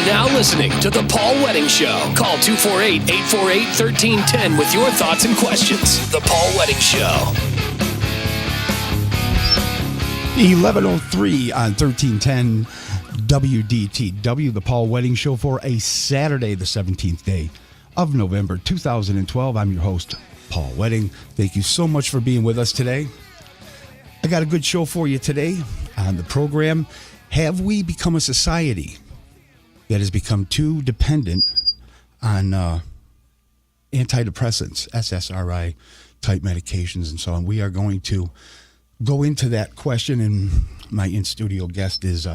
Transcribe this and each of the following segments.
now listening to The Paul Wedding Show. Call 248-848-1310 with your thoughts and questions. The Paul Wedding Show. 11:03 on 1310 WDTW, The Paul Wedding Show for a Saturday, the 17th day of November 2012. I'm your host, Paul Wedding. Thank you so much for being with us today. I got a good show for you today on the program. Have we become a society that has become too dependent on antidepressants, SSRI type medications and so on? We are going to go into that question, and my in-studio guest is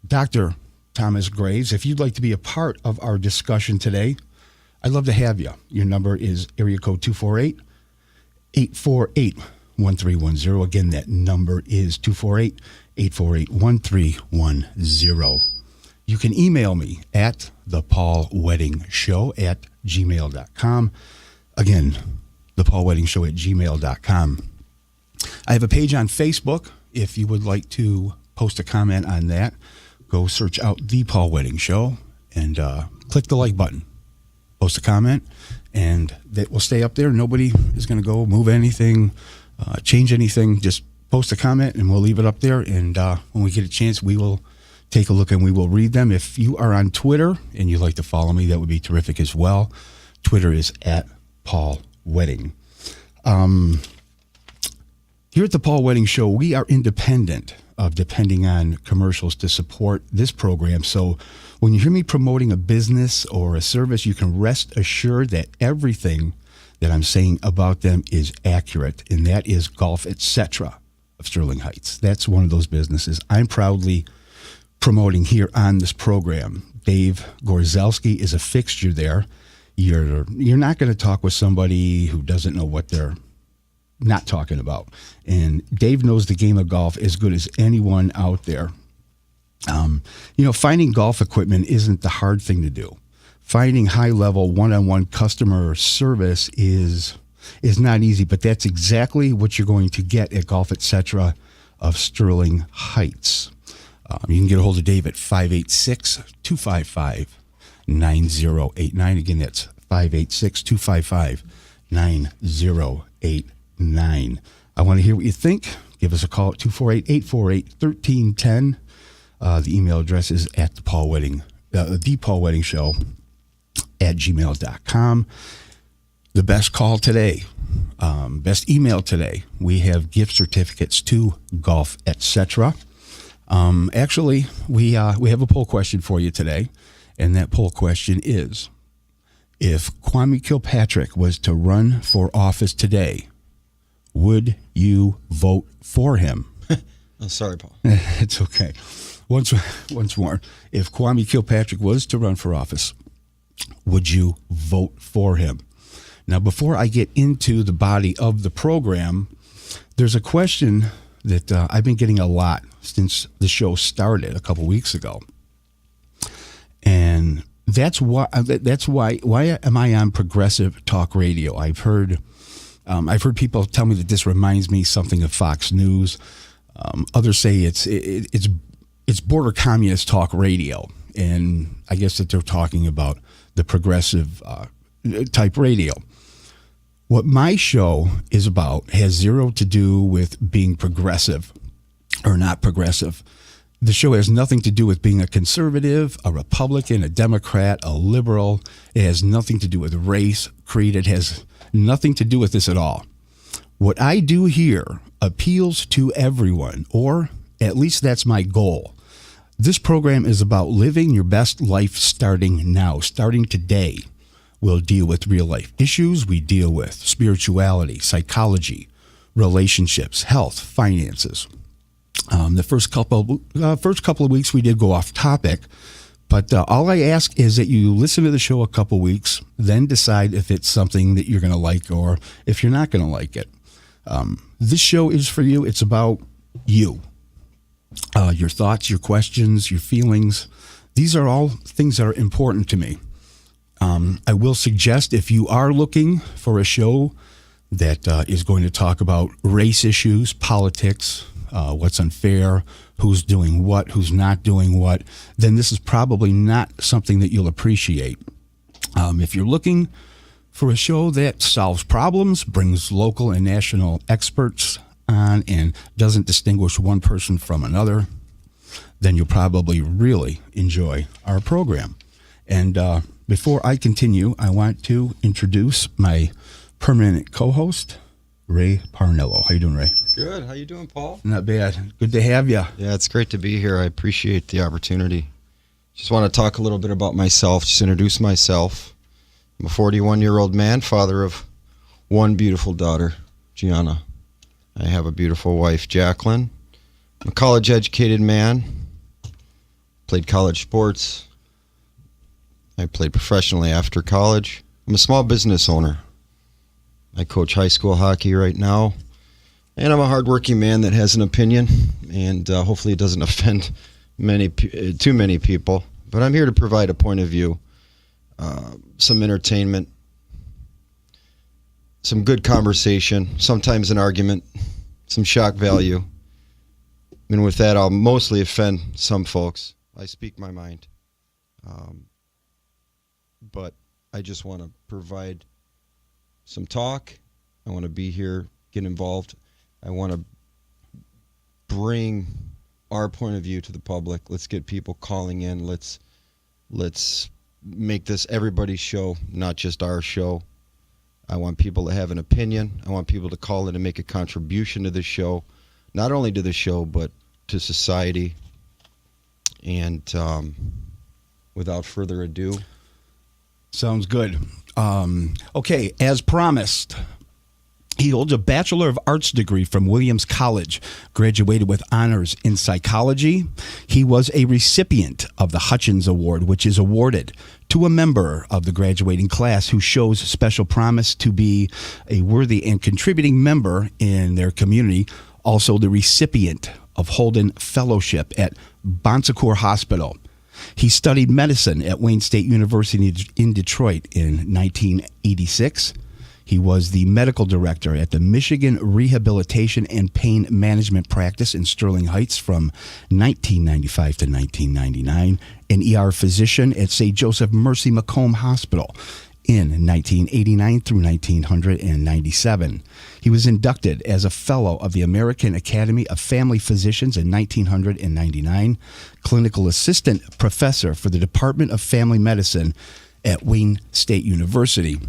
Dr. Thomas Graves. If you'd like to be a part of our discussion today, I'd love to have you. Your number is area code 248-848-1310. Again, that number is 248-848-1310. You can email me at thepaulweddingshow@gmail.com. Again, thepaulweddingshow@gmail.com. I have a page on Facebook. If you would like to post a comment on that, go search out The Paul Wedding Show and click the like button. Post a comment, and that will stay up there. Nobody is going to go move anything, change anything. Just post a comment, and we'll leave it up there. And when we get a chance, we will take a look and we will read them. If you are on Twitter and you'd like to follow me, that would be terrific as well. Twitter is @PaulWedding. Here at the Paul Wedding Show, we are independent of depending on commercials to support this program. So when you hear me promoting a business or a service, you can rest assured that everything that I'm saying about them is accurate, and that is Golf Etc. of Sterling Heights. That's one of those businesses I'm proudly promoting here on this program. Dave Gorzelski is a fixture there. You're not going to talk with somebody who doesn't know what they're not talking about. And Dave knows the game of golf as good as anyone out there. Finding golf equipment isn't the hard thing to do. Finding high-level one-on-one customer service is not easy, but that's exactly what you're going to get at Golf Etc. of Sterling Heights. You can get a hold of Dave at 586-255-9089. Again, that's 586-255-9089. I want to hear what you think. Give us a call at 248-848-1310. The email address is at the Paul Wedding Show @gmail.com. The best call today, best email today, we have gift certificates to Golf Etc. Actually, we have a poll question for you today, and that poll question is, if Kwame Kilpatrick was to run for office today, would you vote for him? I'm sorry, Paul. It's okay. Once more, if Kwame Kilpatrick was to run for office, would you vote for him? Now, before I get into the body of the program, there's a question that I've been getting a lot since the show started a couple weeks ago, and that's why am I on Progressive Talk Radio? I've heard people tell me that this reminds me something of Fox News. Others say it's border communist talk radio, and I guess that they're talking about the progressive type radio. What my show is about has zero to do with being progressive or not progressive. The show has nothing to do with being a conservative, a Republican, a Democrat, a liberal. It has nothing to do with race, creed. It has nothing to do with this at all. What I do here appeals to everyone, or at least that's my goal. This program is about living your best life starting now, starting today. We'll deal with real life issues. We deal with spirituality, psychology, relationships, health, finances. The first couple of weeks we did go off topic, but all I ask is that you listen to the show a couple weeks, then decide if it's something that you're going to like or if you're not going to like it. This show is for you. It's about you, your thoughts, your questions, your feelings. These are all things that are important to me. I will suggest, if you are looking for a show that is going to talk about race issues, politics, what's unfair, who's doing what, who's not doing what, then this is probably not something that you'll appreciate. If you're looking for a show that solves problems, brings local and national experts on, and doesn't distinguish one person from another, then you'll probably really enjoy our program. And before I continue, I want to introduce my permanent co-host, Ray Parnello. How you doing, Ray? Good. How you doing, Paul? Not bad. Good to have you. Yeah, it's great to be here. I appreciate the opportunity. Just want to talk a little bit about myself, just introduce myself. I'm a 41-year-old man, father of one beautiful daughter, Gianna. I have a beautiful wife, Jacqueline. I'm a college-educated man. Played college sports. I played professionally after college. I'm a small business owner. I coach high school hockey right now. And I'm a hardworking man that has an opinion, and hopefully it doesn't offend too many people. But I'm here to provide a point of view, some entertainment, some good conversation, sometimes an argument, some shock value. And with that, I'll mostly offend some folks. I speak my mind. But I just want to provide some talk. I want to be here, get involved. I want to bring our point of view to the public. Let's get people calling in. Let's make this everybody's show, not just our show. I want people to have an opinion. I want people to call in and make a contribution to the show, not only to the show, but to society. And without further ado. Sounds good. Okay, as promised, he holds a Bachelor of Arts degree from Williams College, graduated with honors in psychology. He was a recipient of the Hutchins Award, which is awarded to a member of the graduating class who shows special promise to be a worthy and contributing member in their community. Also the recipient of Holden Fellowship at Bon Secours Hospital. He studied medicine at Wayne State University in Detroit in 1986. He was the medical director at the Michigan Rehabilitation and Pain Management Practice in Sterling Heights from 1995 to 1999, an ER physician at St. Joseph Mercy Macomb Hospital in 1989 through 1997. He was inducted as a Fellow of the American Academy of Family Physicians in 1999, clinical assistant professor for the Department of Family Medicine at Wayne State University.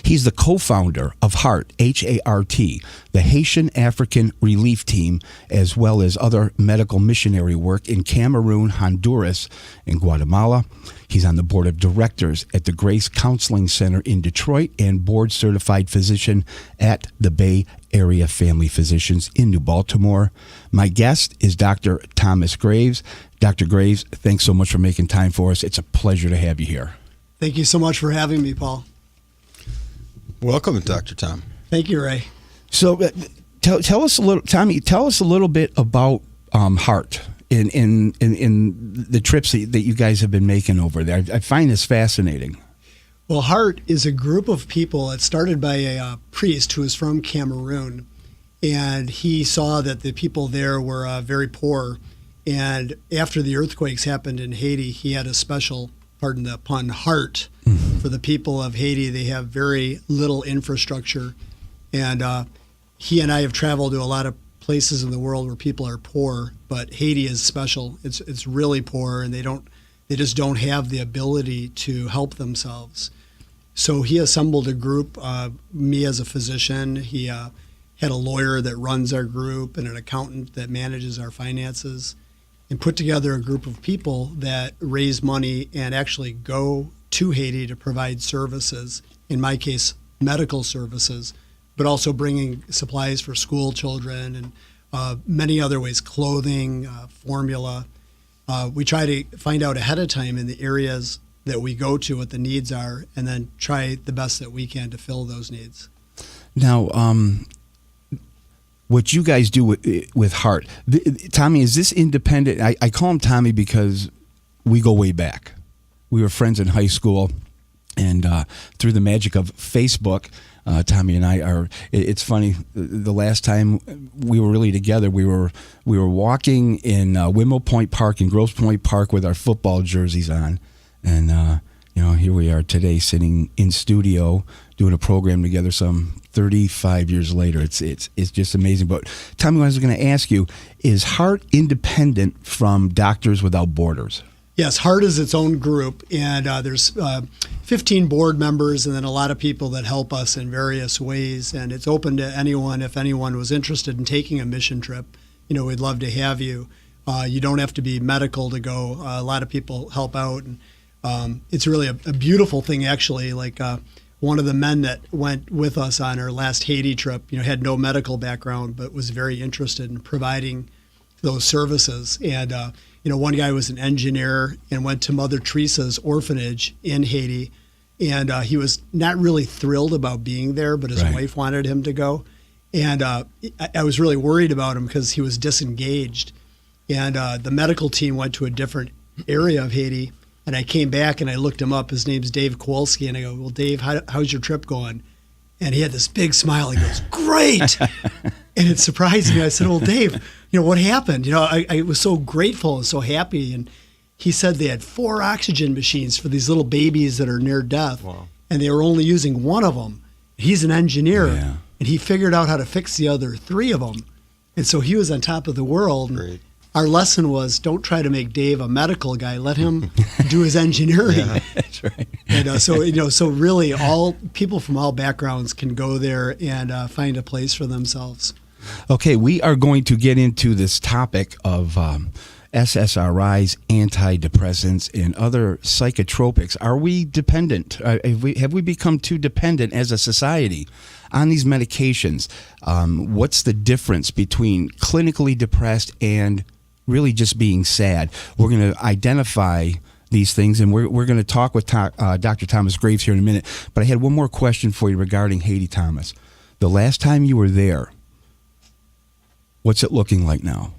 He's the co-founder of HART, H-A-R-T, the Haitian African Relief Team, as well as other medical missionary work in Cameroon, Honduras, and Guatemala. He's on the board of directors at the Grace Counseling Center in Detroit and board-certified physician at the Bay Area Family Physicians in New Baltimore. My guest is Dr. Thomas Graves. Dr. Graves, thanks so much for making time for us. It's a pleasure to have you here. Thank you so much for having me, Paul. Welcome, Dr. Tom. Thank you, Ray. So tell us a little, Tommy, tell us a little bit about HART in the trips that you guys have been making over there. I find this fascinating. Well, HART is a group of people. It started by a priest who is from Cameroon, and he saw that the people there were very poor. And after the earthquakes happened in Haiti, he had a special, pardon the pun, heart for the people of Haiti. They have very little infrastructure, and he and I have traveled to a lot of places in the world where people are poor, but Haiti is special. It's really poor, and they just don't have the ability to help themselves. So he assembled a group, me as a physician. He had a lawyer that runs our group and an accountant that manages our finances, and put together a group of people that raise money and actually go to Haiti to provide services, in my case, medical services, but also bringing supplies for school children and many other ways, clothing, formula. We try to find out ahead of time in the areas that we go to what the needs are, and then try the best that we can to fill those needs. Now, what you guys do with HART, Tommy, is this independent? I call him Tommy because we go way back. We were friends in high school, and through the magic of Facebook, Tommy and I are. It's funny. The last time we were really together, we were walking in Windmill Point Park in Grosse Pointe Park with our football jerseys on, and here we are today, sitting in studio doing a program together. Some 35 years later, it's just amazing. But Tommy, what I was going to ask you is, Heart independent from Doctors Without Borders? Yes, Heart is its own group, and there's 15 board members and then a lot of people that help us in various ways. And it's open to anyone. If anyone was interested in taking a mission trip, we'd love to have you. You don't have to be medical to go. A lot of people help out, and it's really a beautiful thing, actually. Like one of the men that went with us on our last Haiti trip, had no medical background, but was very interested in providing those services. And one guy was an engineer and went to Mother Teresa's orphanage in Haiti, and he was not really thrilled about being there, but his wife wanted him to go. And I was really worried about him because he was disengaged. And the medical team went to a different area of Haiti, and I came back and I looked him up. His name's Dave Kowalski, and I go, well, Dave, how's your trip going? And he had this big smile. He goes, great. And it surprised me. I said, well, Dave, what happened? I was so grateful and so happy. And he said they had 4 oxygen machines for these little babies that are near death. Wow. And they were only using one of them. He's an engineer, Yeah. and he figured out how to fix the other 3 of them. And so he was on top of the world. Great. Our lesson was, don't try to make Dave a medical guy. Let him do his engineering. Yeah. That's right. And so really all people from all backgrounds can go there and find a place for themselves. Okay, we are going to get into this topic of SSRIs, antidepressants, and other psychotropics. Are we dependent? Have we become too dependent as a society on these medications? What's the difference between clinically depressed and really just being sad? We're going to identify these things, and we're going to talk with Dr. Thomas Graves here in a minute. But I had one more question for you regarding Haiti, Thomas. The last time you were there, what's it looking like now?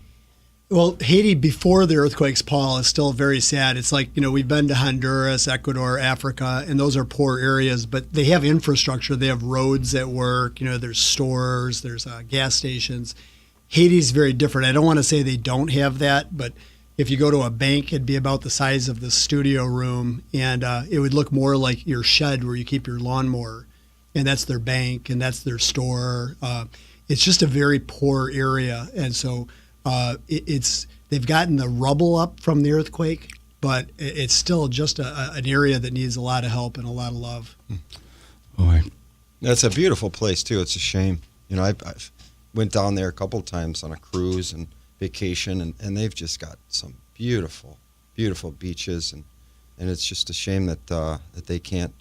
Well, Haiti before the earthquakes, Paul, is still very sad. It's like, we've been to Honduras, Ecuador, Africa, and those are poor areas, but they have infrastructure. They have roads that work. There's stores, there's gas stations. Haiti's very different. I don't want to say they don't have that, but if you go to a bank, it'd be about the size of the studio room, and it would look more like your shed where you keep your lawnmower, and that's their bank, and that's their store. It's just a very poor area, and so they've gotten the rubble up from the earthquake, but it's still just an area that needs a lot of help and a lot of love. Boy. That's a beautiful place too. It's a shame. I went down there a couple of times on a cruise and vacation, and they've just got some beautiful, beautiful beaches, and it's just a shame that they can't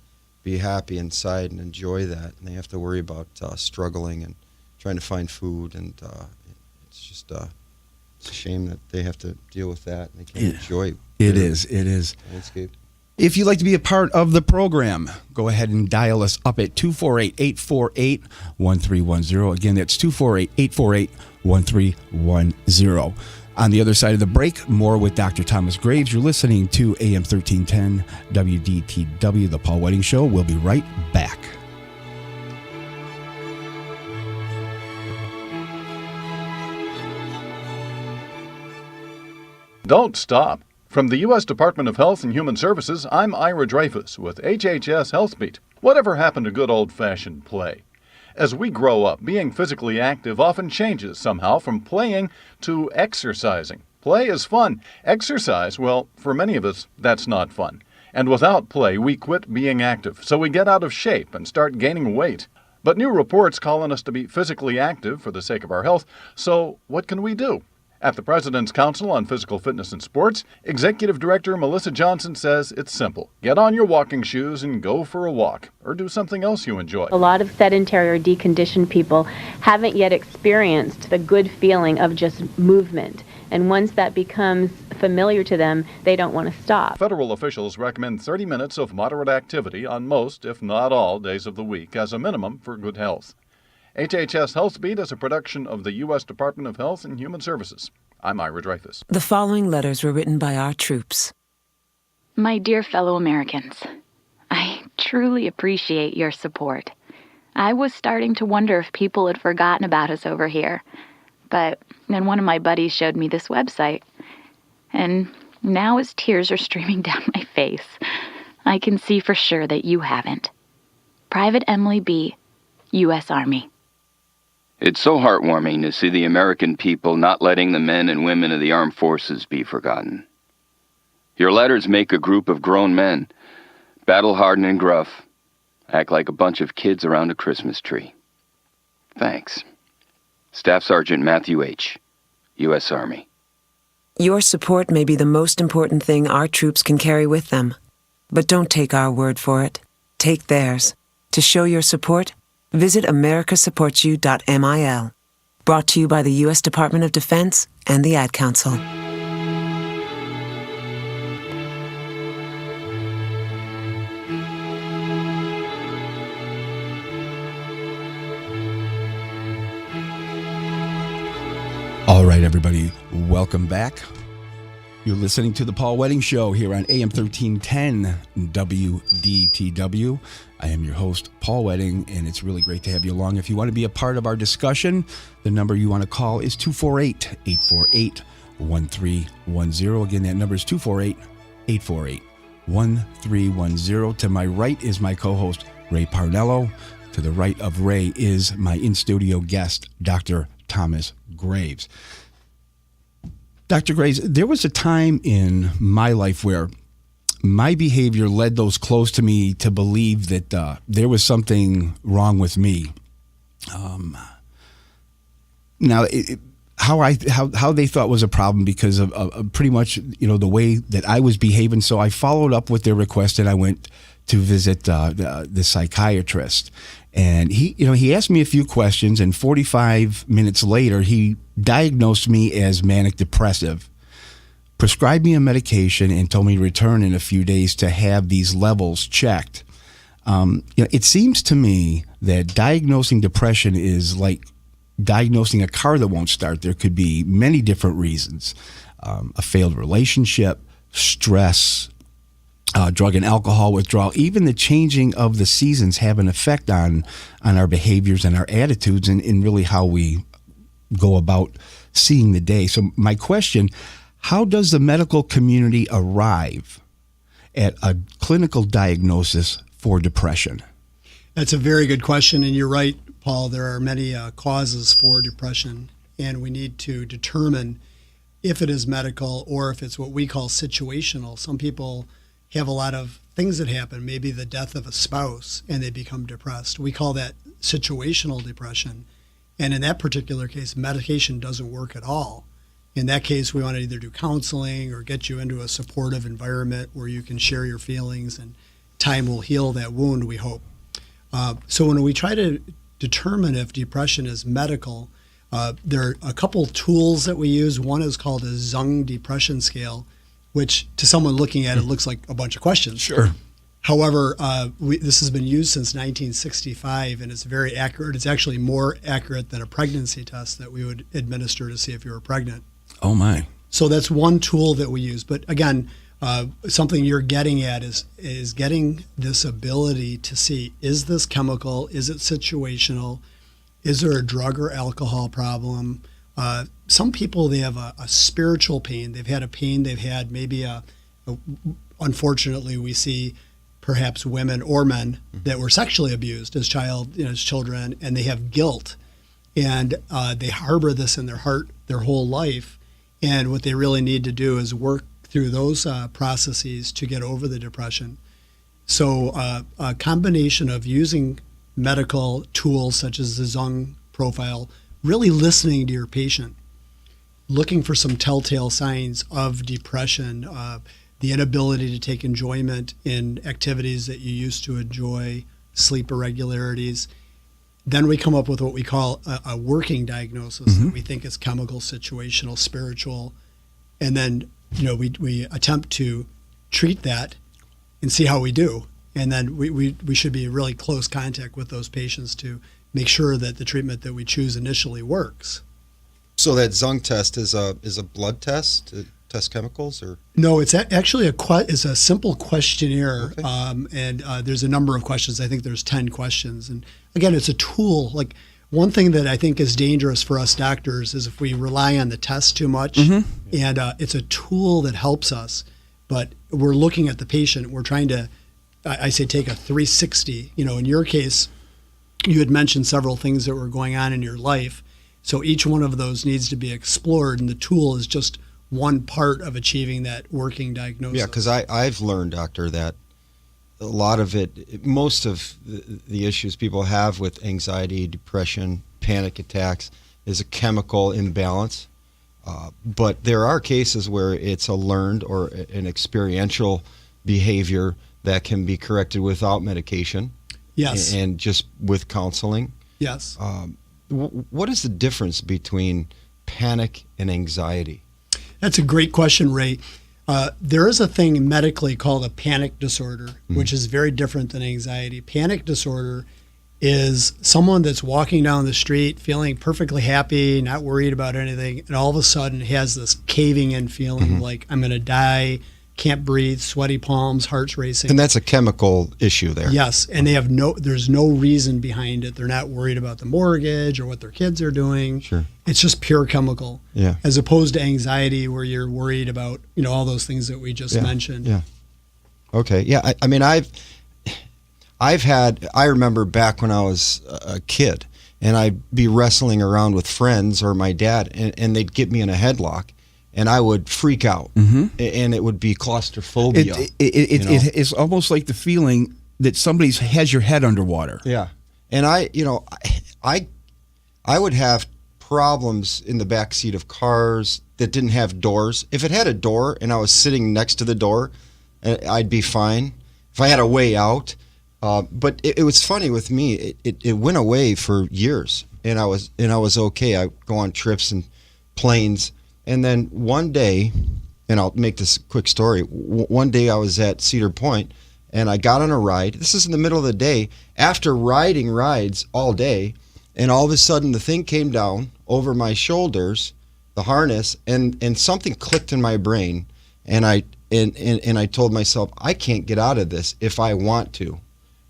be happy inside and enjoy that, and they have to worry about struggling and trying to find food, and it's just it's a shame that they have to deal with that and they can't enjoy It is. landscape. If you'd like to be a part of the program, go ahead and dial us up at 248-848-1310. Again, that's 248-848-1310. On the other side of the break, more with Dr. Thomas Graves. You're listening to AM 1310 WDTW, The Paul Wedding Show. We'll be right back. Don't stop. From the U.S. Department of Health and Human Services, I'm Ira Dreyfus with HHS HealthBeat. Whatever happened to good old-fashioned play? As we grow up, being physically active often changes somehow from playing to exercising. Play is fun. Exercise, well, for many of us, that's not fun. And without play, we quit being active, so we get out of shape and start gaining weight. But new reports call on us to be physically active for the sake of our health, so what can we do? At the President's Council on Physical Fitness and Sports, Executive Director Melissa Johnson says it's simple. Get on your walking shoes and go for a walk, or do something else you enjoy. A lot of sedentary or deconditioned people haven't yet experienced the good feeling of just movement. And once that becomes familiar to them, they don't want to stop. Federal officials recommend 30 minutes of moderate activity on most, if not all, days of the week as a minimum for good health. HHS HealthBeat is a production of the U.S. Department of Health and Human Services. I'm Ira Dreyfus. The following letters were written by our troops. My dear fellow Americans, I truly appreciate your support. I was starting to wonder if people had forgotten about us over here. But then one of my buddies showed me this website. And now as tears are streaming down my face, I can see for sure that you haven't. Private Emily B., U.S. Army. It's so heartwarming to see the American people not letting the men and women of the armed forces be forgotten. Your letters make a group of grown men, battle-hardened and gruff, act like a bunch of kids around a Christmas tree. Thanks. Staff Sergeant Matthew H., U.S. Army. Your support may be the most important thing our troops can carry with them. But don't take our word for it. Take theirs. To show your support, visit americasupportsyou.mil. Brought to you by the U.S. Department of Defense and the Ad Council. All right, everybody, welcome back. You're listening to The Paul Wedding Show here on AM 1310 WDTW. I am your host, Paul Wedding, and it's really great to have you along. If you want to be a part of our discussion, the number you want to call is 248-848-1310. Again, that number is 248-848-1310. To my right is my co-host, Ray Parnello. To the right of Ray is my in-studio guest, Dr. Thomas Graves. Dr. Graves, there was a time in my life where my behavior led those close to me to believe that there was something wrong with me. Now, how they thought was a problem because of pretty much the way that I was behaving. So I followed up with their request and I went to visit the psychiatrist. And he asked me a few questions, and 45 minutes later, he diagnosed me as manic depressive, prescribed me a medication, and told me to return in a few days to have these levels checked. It seems to me that diagnosing depression is like diagnosing a car that won't start. There could be many different reasons: a failed relationship, stress, drug and alcohol withdrawal. Even the changing of the seasons have an effect on our behaviors and our attitudes and really how we go about seeing the day. So my question, how does the medical community arrive at a clinical diagnosis for depression? That's a very good question, and you're right, Paul. There are many causes for depression, and we need to determine if it is medical or if it's what we call situational. Some people have a lot of things that happen, maybe the death of a spouse, and they become depressed. We call that situational depression. And in that particular case, medication doesn't work at all. In that case, we want to either do counseling or get you into a supportive environment where you can share your feelings, and time will heal that wound, we hope. So when we try to determine if depression is medical, there are a couple tools that we use. One is called a Zung Depression Scale, which to someone looking at it looks like a bunch of questions. Sure. However, this has been used since 1965, and it's very accurate. It's actually more accurate than a pregnancy test that we would administer to see if you were pregnant. Oh, my. So that's one tool that we use. But again, something you're getting at is getting this ability to see, is this chemical? Is it situational? Is there a drug or alcohol problem? Some people, they have a spiritual pain. They've had a pain. They've had maybe unfortunately, we see perhaps women or men that were sexually abused as children, and they have guilt, and they harbor this in their heart their whole life. And what they really need to do is work through those processes to get over the depression. So a combination of using medical tools such as the Zung profile, really listening to your patient, looking for some telltale signs of depression, the inability to take enjoyment in activities that you used to enjoy, sleep irregularities. Then we come up with what we call a working diagnosis that we think is chemical, situational, spiritual. And then, we attempt to treat that and see how we do. And then we should be in really close contact with those patients to make sure that the treatment that we choose initially works. So that Zung test is a blood test to test chemicals, or? No, it's actually it's a simple questionnaire, Okay. and there's a number of questions. I think there's 10 questions, and again, it's a tool. Like, one thing that I think is dangerous for us doctors is if we rely on the test too much, and it's a tool that helps us, but we're looking at the patient. We're trying to, I say, take a 360. In your case, you had mentioned several things that were going on in your life. So each one of those needs to be explored, and the tool is just one part of achieving that working diagnosis. Yeah, because I've learned, doctor, that a lot of it, most of the issues people have with anxiety, depression, panic attacks is a chemical imbalance. But there are cases where it's a learned or an experiential behavior that can be corrected without medication. Yes. And just with counseling. Yes. What is the difference between panic and anxiety? That's a great question, Ray. There is a thing medically called a panic disorder, which is very different than anxiety. Panic disorder is someone that's walking down the street feeling perfectly happy, not worried about anything, and all of a sudden has this caving in feeling like I'm going to die, can't breathe, sweaty palms, heart's racing. And that's a chemical issue there. Yes, and they have there's no reason behind it. They're not worried about the mortgage or what their kids are doing. Sure. It's just pure chemical. Yeah. As opposed to anxiety where you're worried about, all those things that we just mentioned. Yeah. Okay. Yeah. I mean, I remember back when I was a kid and I'd be wrestling around with friends or my dad and they'd get me in a headlock. And I would freak out, and it would be claustrophobia. It's almost like the feeling that somebody has your head underwater. Yeah, and I would have problems in the back seat of cars that didn't have doors. If it had a door and I was sitting next to the door, I'd be fine. If I had a way out, but it was funny with me. It went away for years, and I was okay. I go on trips and planes. And then one day, and I'll make this a quick story. One day I was at Cedar Point, and I got on a ride. This is in the middle of the day. After riding rides all day, and all of a sudden the thing came down over my shoulders, the harness, and something clicked in my brain. And I told myself, I can't get out of this if I want to.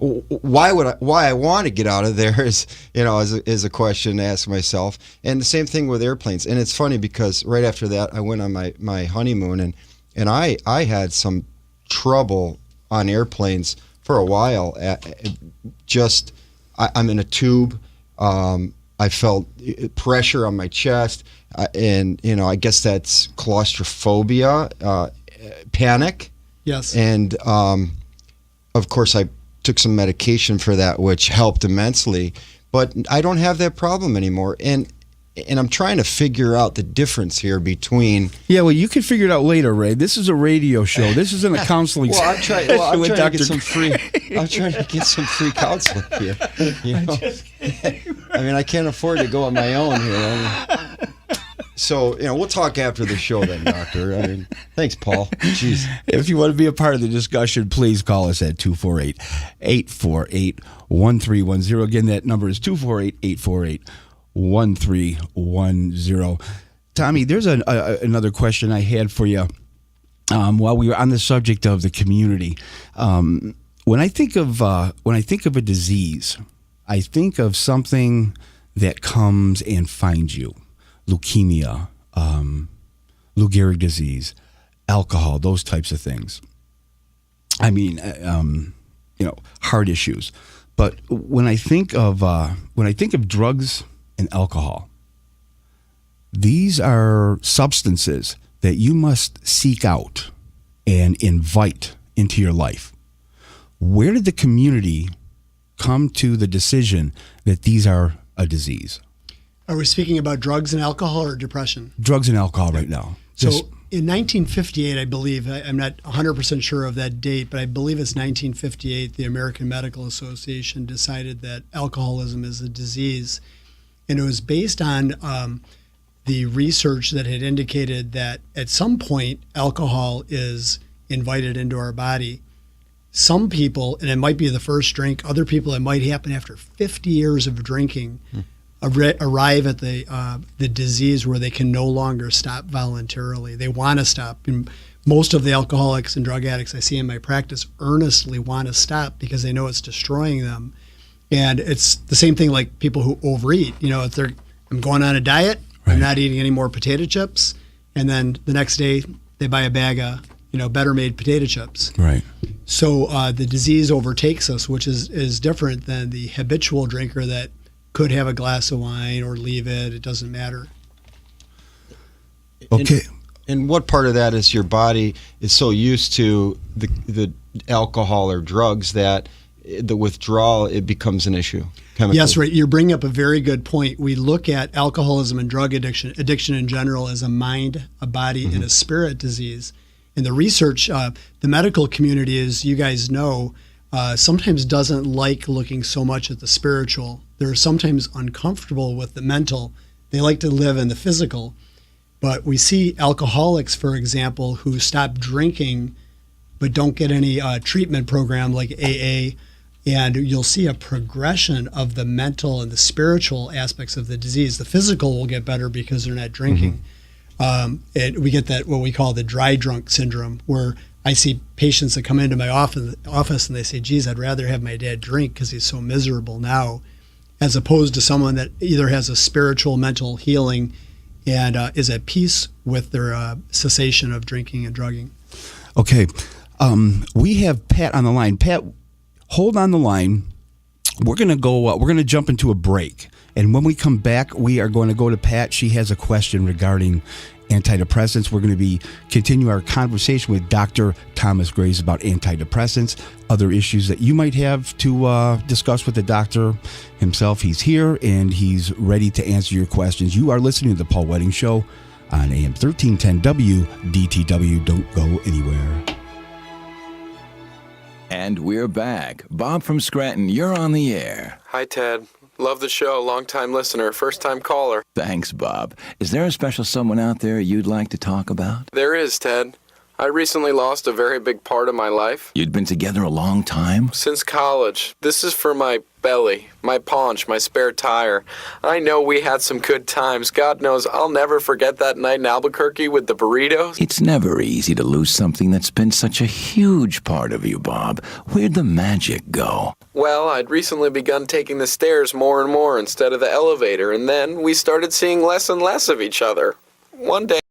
Why I want to get out of there is a question to ask myself. And the same thing with airplanes. And it's funny because right after that I went on my honeymoon and I had some trouble on airplanes for a while. I'm in a tube. I felt pressure on my chest, and I guess that's claustrophobia, panic. Yes. And of course I took some medication for that, which helped immensely, but I don't have that problem anymore. And I'm trying to figure out the difference here between. Yeah, well, you can figure it out later, Ray. This is a radio show. This isn't a counseling Well, I'm trying to get some free. Dr. I'm trying to get some free counseling here. I mean, I can't afford to go on my own here. So, we'll talk after the show then, Doctor. I mean, thanks, Paul. Jeez. If you want to be a part of the discussion, please call us at 248-848-1310. Again, that number is 248-848-1310. Tommy, there's another question I had for you while we were on the subject of the community. When I think of a disease, I think of something that comes and finds you. Leukemia, Lou Gehrig disease, alcohol, those types of things. I mean, heart issues. But when I think of drugs and alcohol, these are substances that you must seek out and invite into your life. Where did the community come to the decision that these are a disease? Are we speaking about drugs and alcohol or depression? Drugs and alcohol right now. So in 1958, I believe, I'm not 100% sure of that date, but I believe it's 1958, the American Medical Association decided that alcoholism is a disease. And it was based on the research that had indicated that at some point, alcohol is invited into our body. Some people, and it might be the first drink, other people, it might happen after 50 years of drinking. arrive at the disease where they can no longer stop voluntarily. They want to stop. And most of the alcoholics and drug addicts I see in my practice earnestly want to stop because they know it's destroying them. And it's the same thing like people who overeat. If I'm going on a diet, I'm not eating any more potato chips, and then the next day they buy a bag of better made potato chips. Right. So the disease overtakes us, which is different than the habitual drinker that could have a glass of wine or leave it. It doesn't matter. Okay. And what part of that is your body is so used to the alcohol or drugs that the withdrawal, it becomes an issue chemically? Yes, right. You're bringing up a very good point. We look at alcoholism and drug addiction in general as a mind, a body, and a spirit disease. And the research, the medical community, as you guys know, sometimes doesn't like looking so much at the spiritual. They're sometimes uncomfortable with the mental. They like to live in the physical. But we see alcoholics, for example, who stop drinking but don't get any treatment program like AA, and you'll see a progression of the mental and the spiritual aspects of the disease. The physical will get better because they're not drinking. And we get that what we call the dry drunk syndrome, where I see patients that come into my office and they say, geez, I'd rather have my dad drink because he's so miserable now, as opposed to someone that either has a spiritual, mental healing and is at peace with their cessation of drinking and drugging. Okay. We have Pat on the line. Pat, hold on the line. We're going to go, we're going to jump into a break. And when we come back, we are going to go to Pat. She has a question regarding antidepressants. We're going to continue our conversation with Dr. Thomas Graves about antidepressants, other issues that you might have to discuss with the doctor himself. He's here and he's ready to answer your questions. You are listening to The Paul Wedding Show on AM 1310 WDTW. Don't go anywhere. And we're back. Bob from Scranton, you're on the air. Hi, Ted. Love the show. Long-time listener, first-time caller. Thanks, Bob. Is there a special someone out there you'd like to talk about? There is, Ted. I recently lost a very big part of my life. You'd been together a long time? Since college. This is for my belly, my paunch, my spare tire. I know we had some good times. God knows I'll never forget that night in Albuquerque with the burritos. It's never easy to lose something that's been such a huge part of you, Bob. Where'd the magic go? Well, I'd recently begun taking the stairs more and more instead of the elevator, and then we started seeing less and less of each other. One day